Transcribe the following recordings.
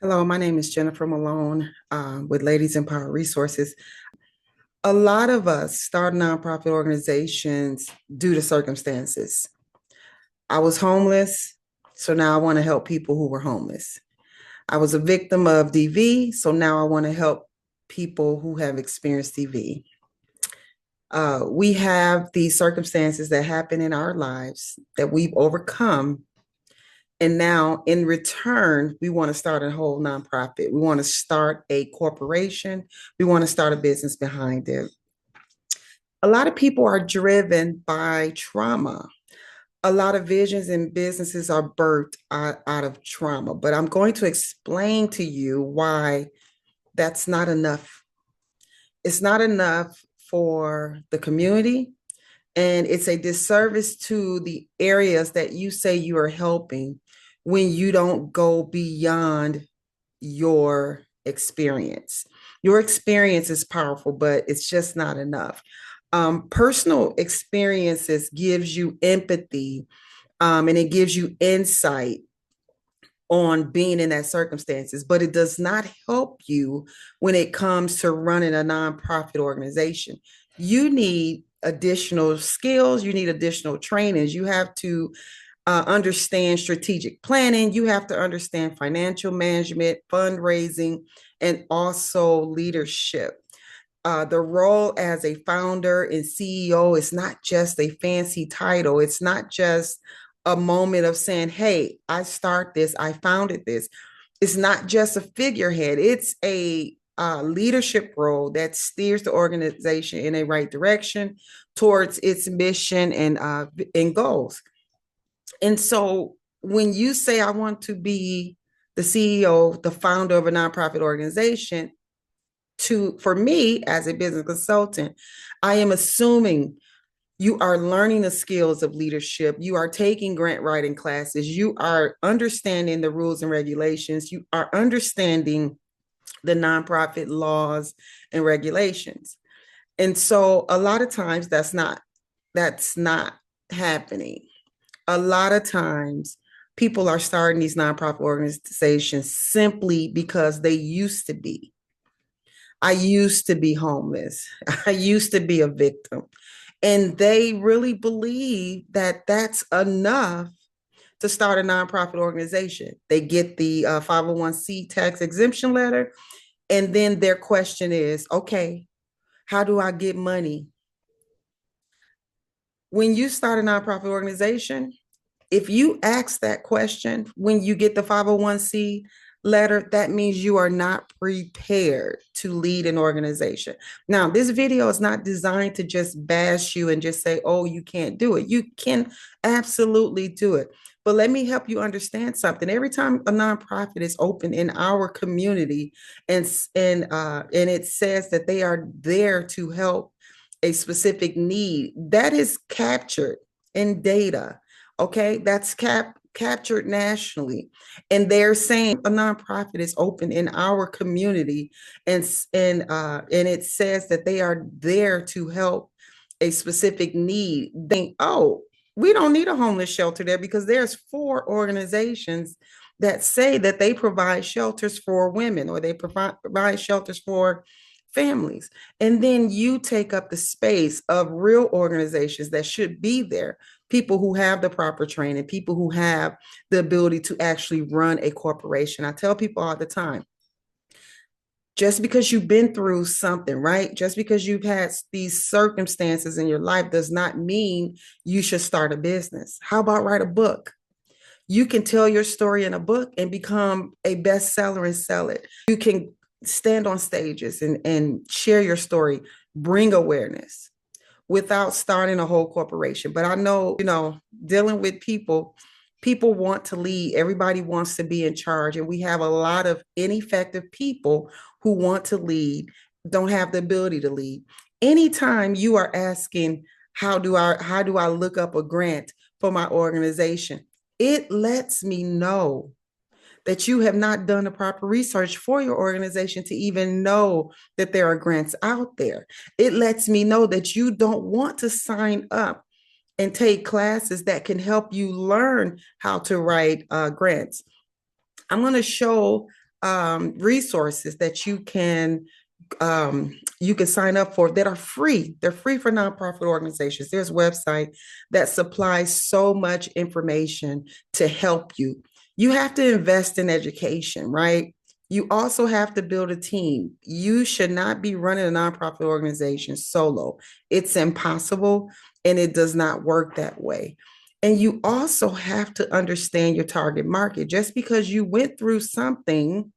Hello, my name is Jennifer Malone with Ladies in Power Resources. A lot of us start nonprofit organizations due to circumstances. I was homeless, so now I want to help people who were homeless. I was a victim of DV, so now I want to help people who have experienced DV. We have these circumstances that happen in our lives that we've overcome. And now, in return, we want to start a whole nonprofit. We want to start a corporation. We want to start a business behind it. A lot of people are driven by trauma. A lot of visions and businesses are birthed out of trauma. But I'm going to explain to you why that's not enough. It's not enough for the community. And it's a disservice to the areas that you say you are helping when you don't go beyond your experience. Your experience is powerful, but it's just not enough. Personal experiences gives you empathy, and it gives you insight on being in that circumstances, but it does not help you when it comes to running a nonprofit organization. You need additional skills, you need additional trainings, you have to understand strategic planning, you have to understand financial management, fundraising, and also leadership. The role as a founder and CEO is not just a fancy title. It's not just a moment of saying, hey, I start this, I founded this. It's not just a figurehead. It's a leadership role that steers the organization in a right direction towards its mission and goals. And so when you say, I want to be the CEO, the founder of a nonprofit organization, for me as a business consultant, I am assuming you are learning the skills of leadership. You are taking grant writing classes. You are understanding the rules and regulations. You are understanding the nonprofit laws and regulations. And so a lot of times that's not happening. A lot of times people are starting these nonprofit organizations simply because they used to be. I used to be homeless. I used to be a victim. And they really believe that that's enough to start a nonprofit organization. They get the 501c tax exemption letter. And then their question is, okay, how do I get money? When you start a nonprofit organization, if you ask that question when you get the 501c letter, that means you are not prepared to lead an organization. Now, this video is not designed to just bash you and just say, oh, you can't do it. You can absolutely do it. But let me help you understand something. Every time a nonprofit is open in our community and it says that they are there to help a specific need, that is captured in data. Okay, that's captured nationally, and they're saying a nonprofit is open in our community, and it says that they are there to help a specific need. They oh, we don't need a homeless shelter there because there's 4 organizations that say that they provide shelters for women or they provide shelters for families. And then you take up the space of real organizations that should be there, people who have the proper training, people who have the ability to actually run a corporation. I tell people all the time, just because you've been through something, right? Just because you've had these circumstances in your life does not mean you should start a business. How about write a book? You can tell your story in a book and become a bestseller and sell it. You can stand on stages and share your story, bring awareness without starting a whole corporation. But I know, dealing with people want to lead. Everybody wants to be in charge. And we have a lot of ineffective people who want to lead, don't have the ability to lead. Anytime you are asking, how do I look up a grant for my organization? It lets me know that you have not done the proper research for your organization to even know that there are grants out there. It lets me know that you don't want to sign up and take classes that can help you learn how to write grants. I'm going to show resources that you can sign up for that are free. They're free for nonprofit organizations. There's a website that supplies so much information to help you. You have to invest in education, right? You also have to build a team. You should not be running a nonprofit organization solo. It's impossible and it does not work that way. And you also have to understand your target market. Just because you went through something,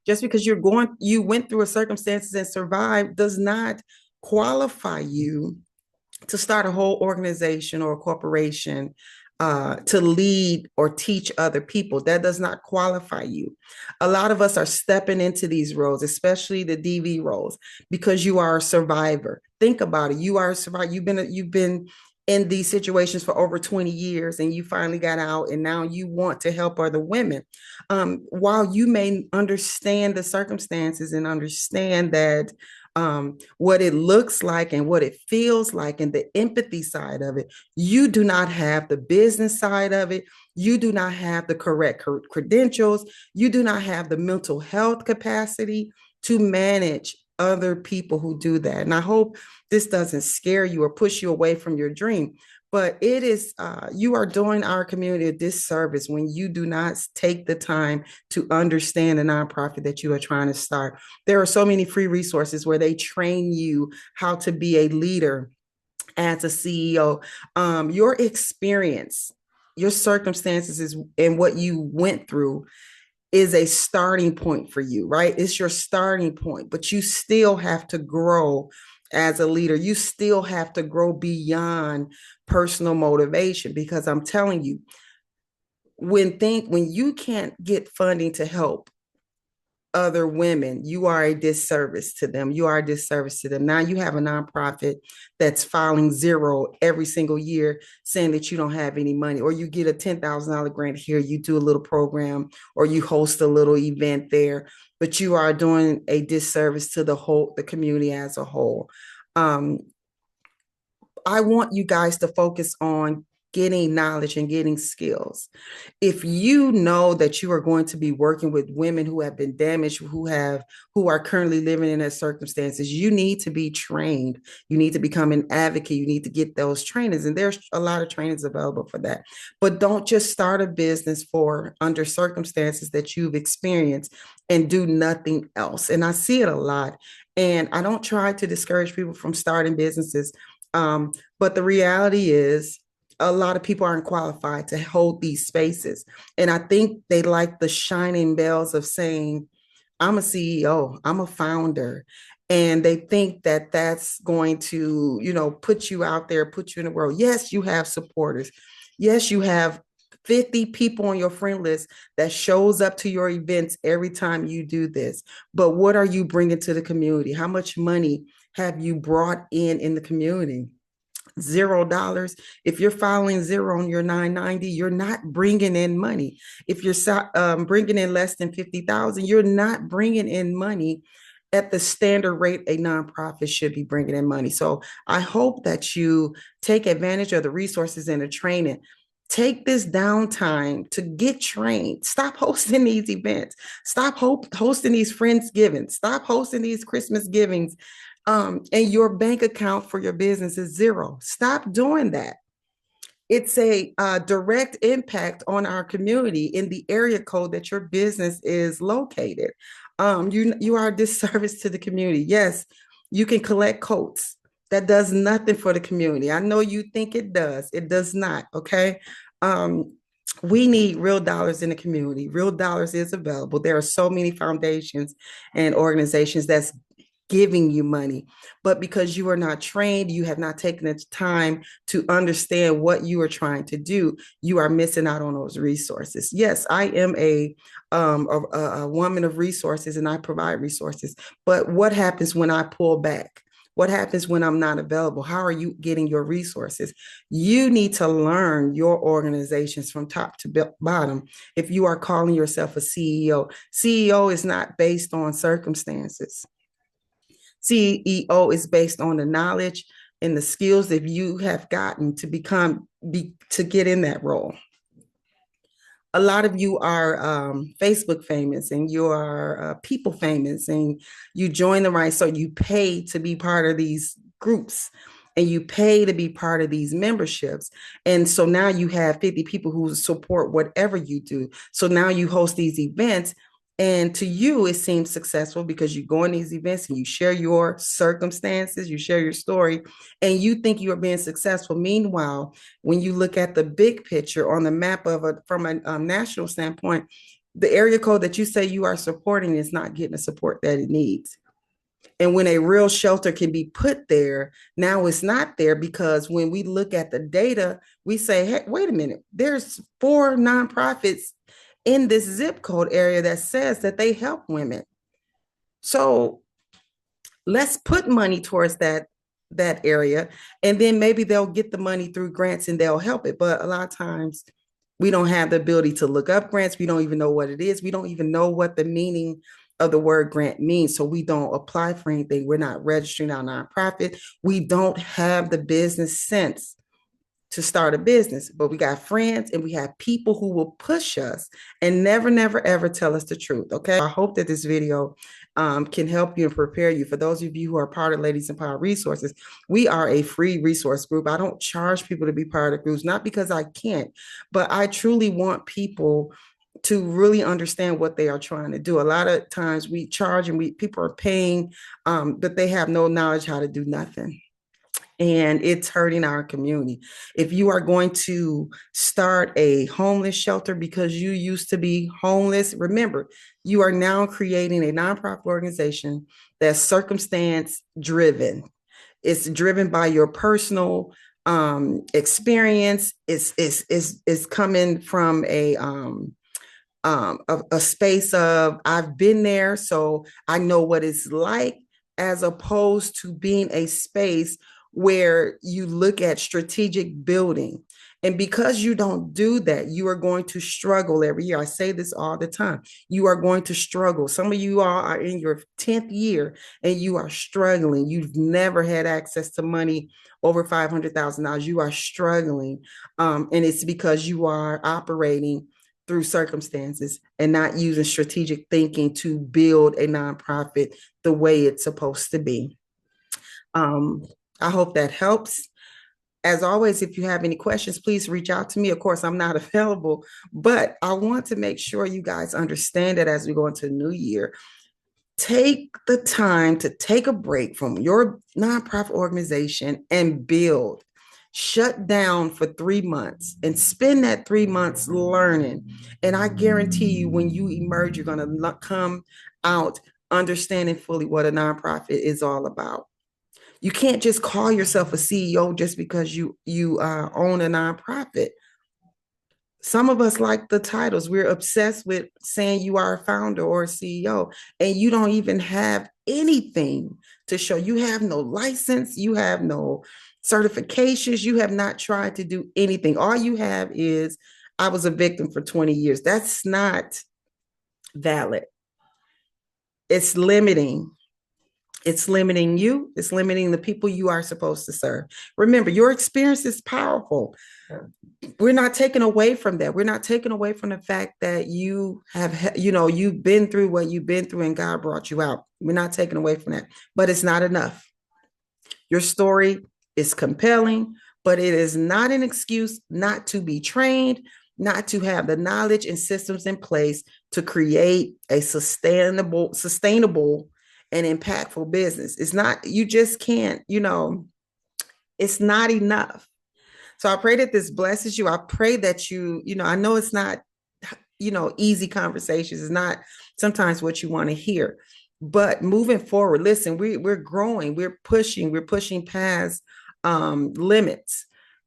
just because you went through a circumstances and survived does not qualify you to start a whole organization or a corporation, to lead or teach other people. That does not qualify you. A lot of us are stepping into these roles, especially the DV roles, because you are a survivor. Think about it. You are a survivor. You've been in these situations for over 20 years and you finally got out and now you want to help other women. While you may understand the circumstances and understand that what it looks like and what it feels like and the empathy side of it, you do not have the business side of it. You do not have the correct credentials. You do not have the mental health capacity to manage other people who do that. And I hope this doesn't scare you or push you away from your dream. But it is, you are doing our community a disservice when you do not take the time to understand the nonprofit that you are trying to start. There are so many free resources where they train you how to be a leader as a CEO. Your experience, your circumstances is, and what you went through is a starting point for you, right? It's your starting point, but you still have to grow as a leader. You still have to grow beyond personal motivation, because I'm telling you, when you can't get funding to help other women, you are a disservice to them. You are a disservice to them. Now you have a nonprofit that's filing zero every single year saying that you don't have any money, or you get a $10,000 grant here, you do a little program, or you host a little event there, but you are doing a disservice to the community as a whole. Um, I want you guys to focus on getting knowledge and getting skills. If you know that you are going to be working with women who have been damaged, who are currently living in their circumstances, you need to be trained. You need to become an advocate. You need to get those trainings, and there's a lot of trainings available for that. But don't just start a business for under circumstances that you've experienced and do nothing else. And I see it a lot. And I don't try to discourage people from starting businesses. But the reality is, a lot of people aren't qualified to hold these spaces. And I think they like the shining bells of saying, I'm a CEO, I'm a founder. And they think that that's going to, put you out there, put you in the world. Yes, you have supporters. Yes, you have 50 people on your friend list that shows up to your events every time you do this. But what are you bringing to the community? How much money have you brought in the community? $0. If you're filing zero on your 990, you're not bringing in money. If you're bringing in less than 50,000, you're not bringing in money at the standard rate a nonprofit should be bringing in money. So I hope that you take advantage of the resources and the training. Take this downtime to get trained. Stop hosting these events. Stop hosting these Friendsgivings. Stop hosting these Christmas givings. And your bank account for your business is zero. Stop doing that. It's a direct impact on our community in the area code that your business is located. You are a disservice to the community. Yes, you can collect coats. That does nothing for the community. I know you think it does. It does not. Okay. We need real dollars in the community. Real dollars is available. There are so many foundations and organizations that's giving you money, but because you are not trained, you have not taken the time to understand what you are trying to do, you are missing out on those resources. Yes, I am a woman of resources and I provide resources, but what happens when I pull back? What happens when I'm not available? How are you getting your resources? You need to learn your organizations from top to bottom. If you are calling yourself a CEO is not based on circumstances. CEO is based on the knowledge and the skills that you have gotten to to get in that role. A lot of you are Facebook famous and you are people famous and you join the right. So you pay to be part of these groups and you pay to be part of these memberships. And so now you have 50 people who support whatever you do. So now you host these events. And to you, it seems successful because you go in these events and you share your circumstances, you share your story, and you think you are being successful. Meanwhile, when you look at the big picture on the map of from a national standpoint, the area code that you say you are supporting is not getting the support that it needs. And when a real shelter can be put there, now it's not there because when we look at the data, we say, hey, wait a minute, there's 4 nonprofits in this zip code area that says that they help women. So let's put money towards that area, and then maybe they'll get the money through grants and they'll help it. But a lot of times we don't have the ability to look up grants. We don't even know what it is. We don't even know what the meaning of the word grant means. So we don't apply for anything. We're not registering our nonprofit. We don't have the business sense to start a business, but we got friends and we have people who will push us and never, never, ever tell us the truth. Okay. I hope that this video can help you and prepare you. For those of you who are part of Ladies in Power Resources, we are a free resource group. I don't charge people to be part of groups, not because I can't, but I truly want people to really understand what they are trying to do. A lot of times we charge and people are paying, but they have no knowledge how to do nothing. And it's hurting our community. If you are going to start a homeless shelter because you used to be homeless, remember, you are now creating a nonprofit organization that's circumstance driven. It's driven by your personal experience. It's coming from a space of I've been there, so I know what it's like, as opposed to being a space where you look at strategic building. And because you don't do that, you are going to struggle every year. I say this all the time. You are going to struggle. Some of you all are in your 10th year and you are struggling. You've never had access to money over $500,000. You are struggling. And it's because you are operating through circumstances and not using strategic thinking to build a nonprofit the way it's supposed to be. I hope that helps. As always, if you have any questions, please reach out to me. Of course, I'm not available, but I want to make sure you guys understand that as we go into the new year, take the time to take a break from your nonprofit organization and build. Shut down for 3 months and spend that 3 months learning. And I guarantee you, when you emerge, you're going to come out understanding fully what a nonprofit is all about. You can't just call yourself a CEO just because you own a nonprofit. Some of us like the titles. We're obsessed with saying you are a founder or a CEO, and you don't even have anything to show. You have no license, you have no certifications, you have not tried to do anything. All you have is, I was a victim for 20 years. That's not valid. It's limiting. It's limiting you. It's limiting the people you are supposed to serve. Remember, your experience is powerful. We're not taking away from that. We're not taking away from the fact that you have, you've been through what you've been through and God brought you out. We're not taking away from that, but it's not enough. Your story is compelling, but it is not an excuse not to be trained, not to have the knowledge and systems in place to create a sustainable and impactful business. It's not, you just can't, it's not enough. So I pray that this blesses you. I pray that I know it's not, easy conversations. It's not sometimes what you want to hear, but moving forward, listen, we're growing, we're pushing past limits.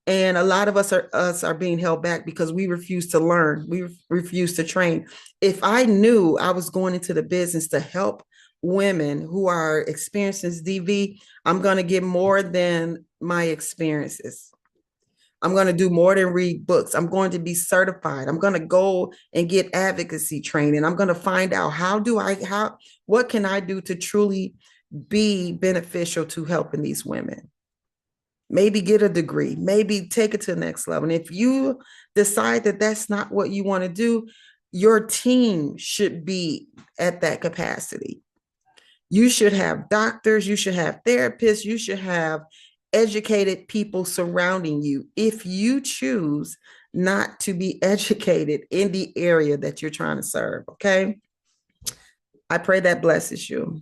And a lot of us are being held back because we refuse to learn. We refuse to train. If I knew I was going into the business to help women who are experiencing DV, I'm going to get more than my experiences. I'm going to do more than read books. I'm going to be certified. I'm going to go and get advocacy training. I'm going to find out what can I do to truly be beneficial to helping these women? Maybe get a degree, maybe take it to the next level. And if you decide that that's not what you want to do, your team should be at that capacity. You should have doctors, you should have therapists, you should have educated people surrounding you if you choose not to be educated in the area that you're trying to serve. Okay. I pray that blesses you.